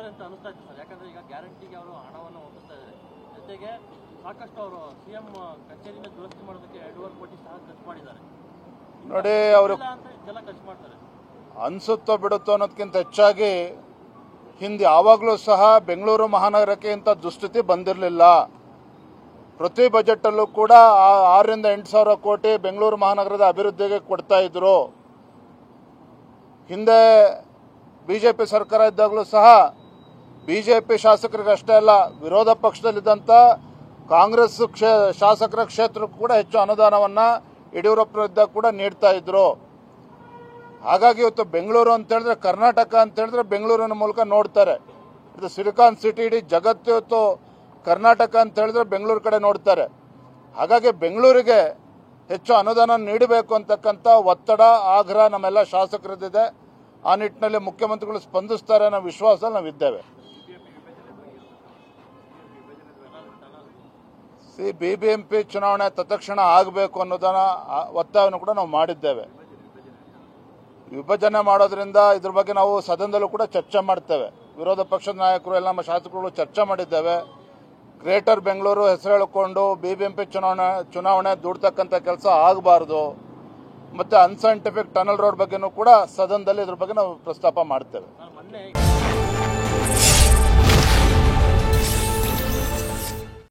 ಮಾಡ್ತಾರೆ ಅಂತ ಅನಿಸ್ತಾ ಇತ್ತು ಸರ್. ಯಾಕಂದ್ರೆ ಈಗ ಗ್ಯಾರಂಟಿಗೆ ಅವರು ಹಣವನ್ನು ಹೊಂದಿಸ್ತಾ ಇದ್ದಾರೆ. ಜೊತೆಗೆ ಸಾಕಷ್ಟು ಅವರು ಸಿಎಂ ಕಚೇರಿನ ದುರಸ್ತಿ ಮಾಡೋದಕ್ಕೆ 2.5 ಕೋಟಿ ಸಹ ಖರ್ಚು ಮಾಡಿದ್ದಾರೆ. ನೋಡಿ, ಅವರು ಜನ ಖರ್ಚು ಮಾಡ್ತಾರೆ ಅನ್ಸುತ್ತೋ ಬಿಡುತ್ತೋ ಅನ್ನೋದಕ್ಕಿಂತ ಹೆಚ್ಚಾಗಿ ಹಿಂದೆ ಯಾವಾಗಲೂ ಸಹ ಬೆಂಗಳೂರು ಮಹಾನಗರಕ್ಕೆ ಇಂಥ ದುಸ್ಥಿತಿ ಬಂದಿರಲಿಲ್ಲ. ಪ್ರತಿ ಬಜೆಟ್ ಅಲ್ಲೂ ಕೂಡ 6 ರಿಂದ 8 ಸಾವಿರ ಕೋಟಿ ಬೆಂಗಳೂರು ಮಹಾನಗರದ ಅಭಿವೃದ್ಧಿಗೆ ಕೊಡ್ತಾ ಇದ್ರು. ಹಿಂದೆ ಬಿಜೆಪಿ ಸರ್ಕಾರ ಇದ್ದಾಗಲೂ ಸಹ ಬಿಜೆಪಿ ಶಾಸಕರಿಗಷ್ಟೇ ಅಲ್ಲ, ವಿರೋಧ ಪಕ್ಷದಲ್ಲಿದ್ದಂಥ ಕಾಂಗ್ರೆಸ್ ಶಾಸಕರ ಕ್ಷೇತ್ರಕ್ಕೂ ಕೂಡ ಹೆಚ್ಚು ಅನುದಾನವನ್ನ ಯಡಿಯೂರಪ್ಪನಿದ್ದಾಗ ಕೂಡ ನೀಡ್ತಾ ಇದ್ರು. ಹಾಗಾಗಿ ಇವತ್ತು ಬೆಂಗಳೂರು ಅಂತ ಹೇಳಿದ್ರೆ, ಕರ್ನಾಟಕ ಅಂತ ಹೇಳಿದ್ರೆ ಬೆಂಗಳೂರಿನ ಮೂಲಕ ನೋಡ್ತಾರೆ. ಇದು ಸಿಲಿಕಾನ್ ಸಿಟಿ, ಇಡೀ ಜಗತ್ತು ಇವತ್ತು ಕರ್ನಾಟಕ ಅಂತ ಹೇಳಿದ್ರೆ ಬೆಂಗಳೂರು ಕಡೆ ನೋಡ್ತಾರೆ. ಹಾಗಾಗಿ ಬೆಂಗಳೂರಿಗೆ ಹೆಚ್ಚು ಅನುದಾನ ನೀಡಬೇಕು ಅಂತಕ್ಕಂಥ ಒತ್ತಡ, ಆಗ್ರಹ ನಮ್ಮೆಲ್ಲ ಶಾಸಕರದ್ದಿದೆ. ಆ ನಿಟ್ಟಿನಲ್ಲಿ ಮುಖ್ಯಮಂತ್ರಿಗಳು ಸ್ಪಂದಿಸ್ತಾರೆ ಅನ್ನೋ ವಿಶ್ವಾಸದಲ್ಲಿ ನಾವಿದ್ದೇವೆ. ಬಿಬಿಎಂಪಿ ಚುನಾವಣೆ ತತ್ಕ್ಷಣ ಆಗಬೇಕು ಅನ್ನೋದನ್ನ ಒತ್ತಾಯವನ್ನು ಕೂಡ ನಾವು ಮಾಡಿದ್ದೇವೆ. ವಿಭಜನೆ ಮಾಡೋದ್ರಿಂದ ಇದ್ರ ಬಗ್ಗೆ ನಾವು ಸದನದಲ್ಲೂ ಕೂಡ ಚರ್ಚೆ ಮಾಡ್ತೇವೆ. ವಿರೋಧ ಪಕ್ಷದ ನಾಯಕರು ಎಲ್ಲ ನಮ್ಮ ಶಾಸಕರು ಚರ್ಚೆ ಮಾಡಿದ್ದೇವೆ. ಗ್ರೇಟರ್ ಬೆಂಗಳೂರು ಹೆಸರು ಹೇಳಿಕೊಂಡು ಬಿಬಿಎಂಪಿ ಚುನಾವಣೆ ದೂಡ್ತಕ್ಕಂಥ ಕೆಲಸ ಆಗಬಾರ್ದು. ಮತ್ತೆ ಅನ್ಸೈಂಟಿಫಿಕ್ ಟನಲ್ ರೋಡ್ ಬಗ್ಗೆನೂ ಕೂಡ ಸದನದಲ್ಲಿ ಇದ್ರ ಬಗ್ಗೆ ನಾವು ಪ್ರಸ್ತಾಪ ಮಾಡ್ತೇವೆ.